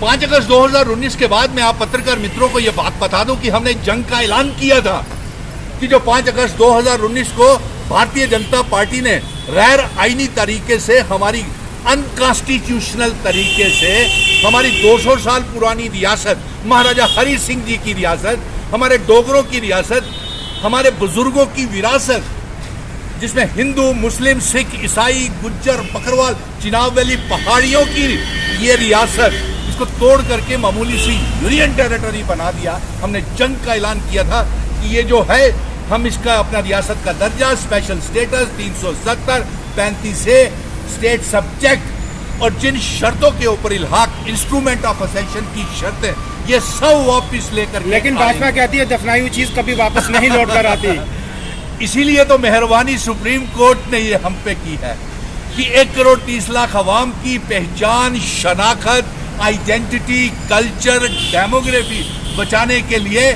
5 अगस्त 2019 के बाद में आप पत्रकार मित्रों को यह बात बता दूं कि हमने जंग का ऐलान किया था कि जो 5 अगस्त 2019 को भारतीय जनता पार्टी ने गैर आईनी तरीके से, हमारी अनकॉन्स्टिट्यूशनल तरीके से, हमारी 200 साल पुरानी रियासत, महाराजा हरि सिंह जी की रियासत, हमारे डोगरों की रियासत, हमारे बुजुर्गों की विरासत, जिसमें हिंदू, मुस्लिम, सिख, ईसाई, गुज्जर, बकरवाल, चिनाब वैली पहाड़ियों की ये रियासत, इसको तोड़ करके मामूली सी यूनियन टेरिटरी बना दिया। हमने जंग का ऐलान किया था कि ये जो है, हम इसका अपना रियासत का दर्जा, स्पेशल स्टेटस 370, 35 से स्टेट सब्जेक्ट और जिन शर्तों के ऊपर इल्हाक, इंस्ट्रूमेंट ऑफ असेशन की शर्तें, ये सब वापिस लेकर, लेकिन भाजपा कहती है दफनाई हुई चीज कभी वापस नहीं लौट कर आती। इसीलिए तो मेहरबानी सुप्रीम कोर्ट ने ये हम पे की है कि 1 करोड़ 30 लाख अवाम की पहचान, शनाखत, आइडेंटिटी, कल्चर, डेमोग्राफी बचाने के लिए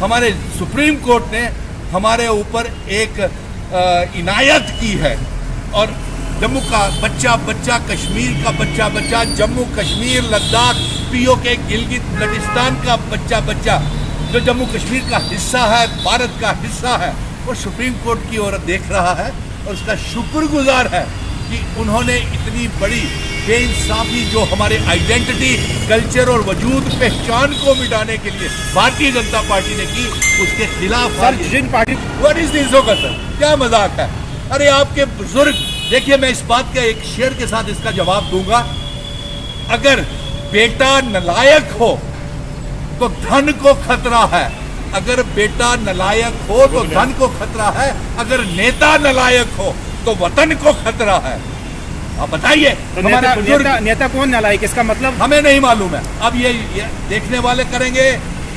हमारे सुप्रीम कोर्ट ने हमारे ऊपर एक इनायत की है। और जम्मू का बच्चा बच्चा, कश्मीर का बच्चा बच्चा, जम्मू कश्मीर, लद्दाख, पीओके, गिलगित बल्टिस्तान का बच्चा बच्चा, जो जम्मू कश्मीर का हिस्सा है, भारत का हिस्सा है, वो सुप्रीम कोर्ट की ओर देख रहा है और उसका शुक्रगुजार है कि उन्होंने इतनी बड़ी बेइंसाफी जो हमारे आइडेंटिटी, कल्चर और वजूद, पहचान को मिटाने के लिए भारतीय जनता पार्टी ने की, उसके खिलाफ। सर, जिन पार्टी व्हाट इज दिस होगा सर, क्या मजाक है? अरे आपके बुजुर्ग, देखिए मैं इस बात का एक शेर के साथ इसका जवाब दूंगा। अगर बेटा नालायक हो तो धन को खतरा है, अगर बेटा नालायक हो तो धन को खतरा है, अगर नेता नालायक हो तो वतन को खतरा है। आप बताइए, तो नेता कौन नालायक, इसका मतलब हमें नहीं मालूम है। अब ये देखने वाले करेंगे,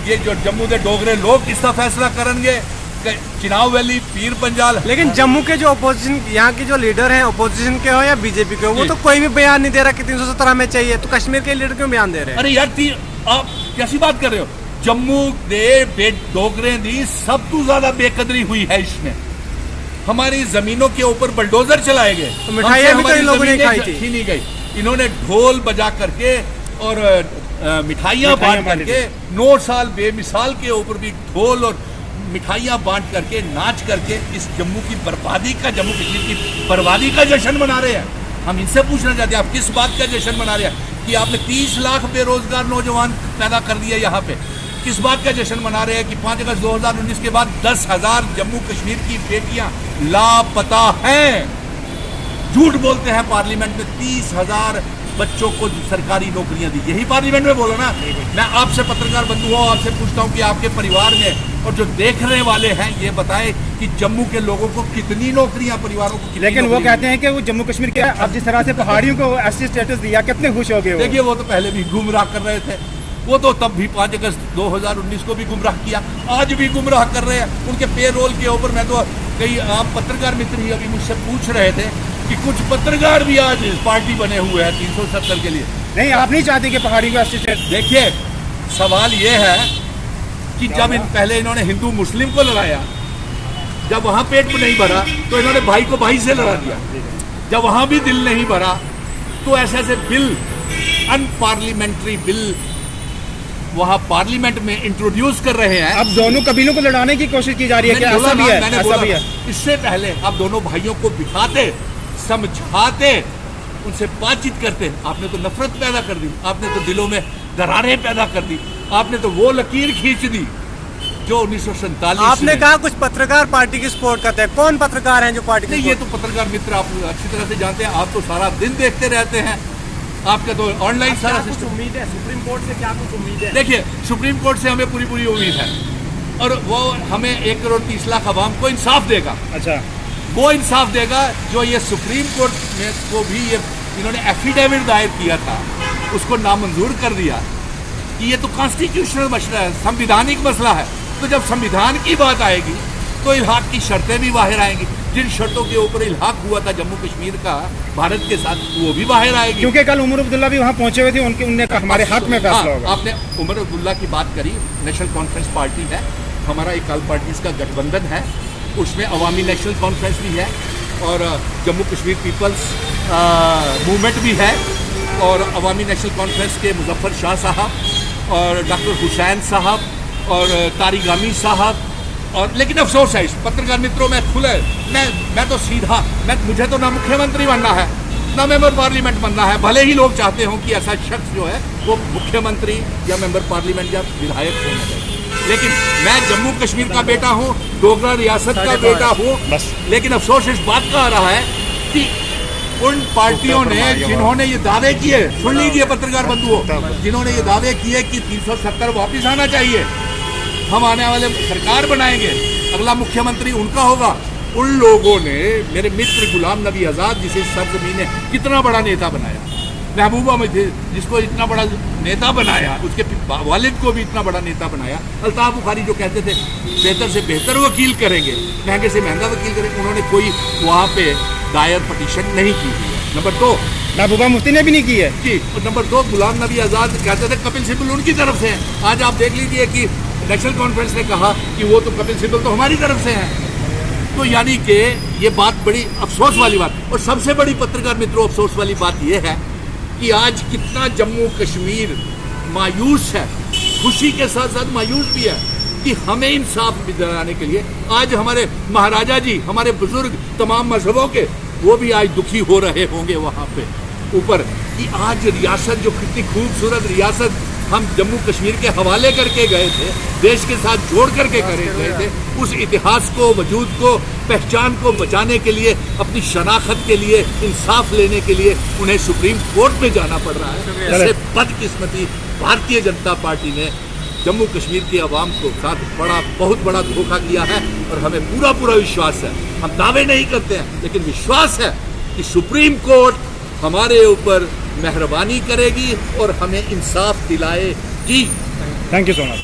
ये जो जम्मू के डोगरे लोग इसका फैसला करेंगे, चिनाब वैली, पीर पंजाल। लेकिन जम्मू के जो अपोजिशन, यहाँ के जो लीडर हैं, अपोजिशन के हो या बीजेपी के हो, वो तो कोई भी बयान नहीं दे रहा कि 370 हमें चाहिए, तो कश्मीर के लीडर क्यों बयान दे रहे हैं? अरे यार, आप कैसी बात कर रहे हो? जम्मू दे डोगरे दी सब तो ज्यादा बेकदरी हुई है इसमें। हमारी जमीनों के ऊपर बलडोजर चलाए गए, तो मिठाइयाँ भी तो इन लोगों ने खाई थी। छीनी गई। इन्होंने ढोल बजा करके और मिठाइयाँ बांट करके, 9 साल बेमिसाल के ऊपर भी ढोल और मिठाइयाँ बांट करके, नाच करके इस जम्मू की बर्बादी का, जम्मू कश्मीर की बर्बादी का जश्न मना रहे हैं। हम इनसे पूछना चाहते हैं, आप किस बात का जश्न मना रहे हैं कि आपने 30 लाख बेरोजगार नौजवान पैदा कर दिए यहाँ पे? किस बात का जश्न मना रहे हैं कि 5 अगस्त 2019 के बाद 10,000 जम्मू कश्मीर की बेटियां लापता हैं? झूठ बोलते हैं पार्लियामेंट में, 30,000 बच्चों को सरकारी नौकरियां दी। यही पार्लियामेंट में बोलो ना। मैं आपसे पत्रकार बंधु हूं, आपसे पूछता हूं कि आपके परिवार में और जो देखने वाले हैं, ये बताएं कि जम्मू के लोगों को कितनी नौकरियां, परिवारों को कितनी? लेकिन वो कहते हैं कि वो जम्मू कश्मीर के, अब जिस तरह से पहाड़ियों को एससी स्टेटस दिया, कितने खुश हो गए? देखिए, वो तो पहले भी गुमराह कर रहे थे, वो तो तब भी 5 अगस्त 2019 को भी गुमराह किया, आज भी गुमराह कर रहे हैं। उनके पे रोल के ऊपर मैं तो कई आप पत्रकार मित्र ही अभी मुझसे पूछ रहे थे कि कुछ पत्रकार भी आज पार्टी बने हुए हैं 370 के लिए। नहीं, आप नहीं चाहते कि पहाड़ी को स्टेटस? देखिए, सवाल ये है कि जब पहले इन्होंने हिंदू मुस्लिम को लड़ाया, जब वहां पेट नहीं भरा तो इन्होंने भाई को भाई से लड़ा दिया। जब वहां भी दिल नहीं भरा तो ऐसे ऐसे बिल, अनपार्लियामेंट्री बिल वहां पार्लियामेंट में इंट्रोड्यूस कर रहे हैं। अब दोनों कबीलों को लड़ाने की कोशिश की जा रही है कि ऐसा भी है? ऐसा भी है। इससे पहले आप दोनों भाइयों को बिठाते, समझाते, उनसे बातचीत करते। आपने तो नफरत पैदा कर दी, आपने तो दिलों में दरारें पैदा कर दी, आपने तो वो लकीर खींच दी जो 1947। आपने कहा कुछ पत्रकार पार्टी की सपोर्ट करते हैं, कौन पत्रकार हैं जो पार्टी की? नहीं, ये तो पत्रकार मित्र आप अच्छी तरह से जानते हैं, आप तो सारा दिन देखते रहते हैं, आपका तो ऑनलाइन सारा सिस्टम। उम्मीद है सुप्रीम कोर्ट से? क्या कुछ उम्मीद है? देखिए, सुप्रीम कोर्ट से हमें पूरी उम्मीद है और वो हमें 1 करोड़ 30 लाख अवाम को इंसाफ देगा। अच्छा, वो इंसाफ देगा जो ये सुप्रीम कोर्ट में को भी ये इन्होंने एफिडेविट दायर किया था, उसको नामंजूर कर दिया कि ये तो कॉन्स्टिट्यूशनल मसला है, संविधानिक मसला है। तो जब संविधान की बात आएगी तो इल्हाक की शर्तें भी बाहर आएंगी। जिन शर्तों के ऊपर इल्हाक हुआ था जम्मू कश्मीर का भारत के साथ, वो भी बाहर आएगी। क्योंकि कल उमर अब्दुल्ला भी वहाँ पहुंचे हुए थे, उनने कहा हमारे हक में फैसला होगा। आपने उमर अब्दुल्ला की बात करी, नेशनल कॉन्फ्रेंस पार्टी है हमारा, एक अल पार्टीज का गठबंधन है, उसमें अवामी नेशनल कॉन्फ्रेंस भी है और जम्मू कश्मीर पीपल्स मूवमेंट भी है। और अवामी नेशनल कॉन्फ्रेंस के मुजफ्फर शाह साहब और डॉक्टर हुसैन साहब और तारिगामी साहब। और लेकिन अफसोस है इस पत्रकार मित्रों में खुले मैं तो सीधा मुझे तो ना मुख्यमंत्री बनना है ना मेंबर पार्लियामेंट बनना है, भले ही लोग चाहते हों कि ऐसा शख्स जो है वो मुख्यमंत्री या मेंबर पार्लियामेंट या विधायक होना चाहिए, लेकिन मैं जम्मू कश्मीर का बेटा हूँ, डोगरा रियासत का बेटा हूँ। लेकिन अफसोस इस बात का आ रहा है कि उन पार्टियों ने जिन्होंने ये दावे किए, सुन लीजिए पत्रकार बंधुओं, जिन्होंने ये दावे किए कि 370 वापिस आना चाहिए, हम आने वाले सरकार बनाएंगे, अगला मुख्यमंत्री उनका होगा, उन लोगों ने मेरे मित्र गुलाम नबी आज़ाद जिसे सरजमीन ने कितना बड़ा नेता बनाया, महबूबा में जिसको इतना बड़ा नेता बनाया, उसके वालिद को भी इतना बड़ा नेता बनाया, अल्ताफ बुखारी जो कहते थे बेहतर से बेहतर वकील करेंगे, महंगे से महंगा वकील करेंगे, उन्होंने कोई वहाँ पे दायर पटिशन नहीं की। नंबर 2 महबूबा मुफ्ती ने भी नहीं की है जी। नंबर 2 गुलाम नबी आज़ाद कहते थे कपिल सिब्बल उनकी तरफ से हैं। आज आप देख लीजिए कि नेशनल कॉन्फ्रेंस ने कहा कि वो तो कपिल सिब्बल तो हमारी तरफ से हैं। तो यानी कि ये बात बड़ी अफसोस वाली बात, और सबसे बड़ी पत्रकार मित्रों अफसोस वाली बात ये है कि आज कितना जम्मू कश्मीर मायूस है, खुशी के साथ साथ मायूस भी है कि हमें इंसाफ दिलाने के लिए आज हमारे महाराजा जी, हमारे बुजुर्ग तमाम मजहबों के, वो भी आज दुखी हो रहे होंगे वहाँ पे ऊपर कि आज रियासत जो कितनी खूबसूरत रियासत हम जम्मू कश्मीर के हवाले करके गए थे, देश के साथ जोड़ करके गए थे, उस इतिहास को, वजूद को, पहचान को बचाने के लिए, अपनी शनाख्त के लिए, इंसाफ लेने के लिए उन्हें सुप्रीम कोर्ट में जाना पड़ रहा है। इससे बदकिस्मती भारतीय जनता पार्टी ने जम्मू कश्मीर की आवाम को साथ बहुत बड़ा धोखा किया है, और हमें पूरा विश्वास है, हम दावे नहीं करते हैं लेकिन विश्वास है कि सुप्रीम कोर्ट हमारे ऊपर मेहरबानी करेगी और हमें इंसाफ दिलाएगी। Thank you so much.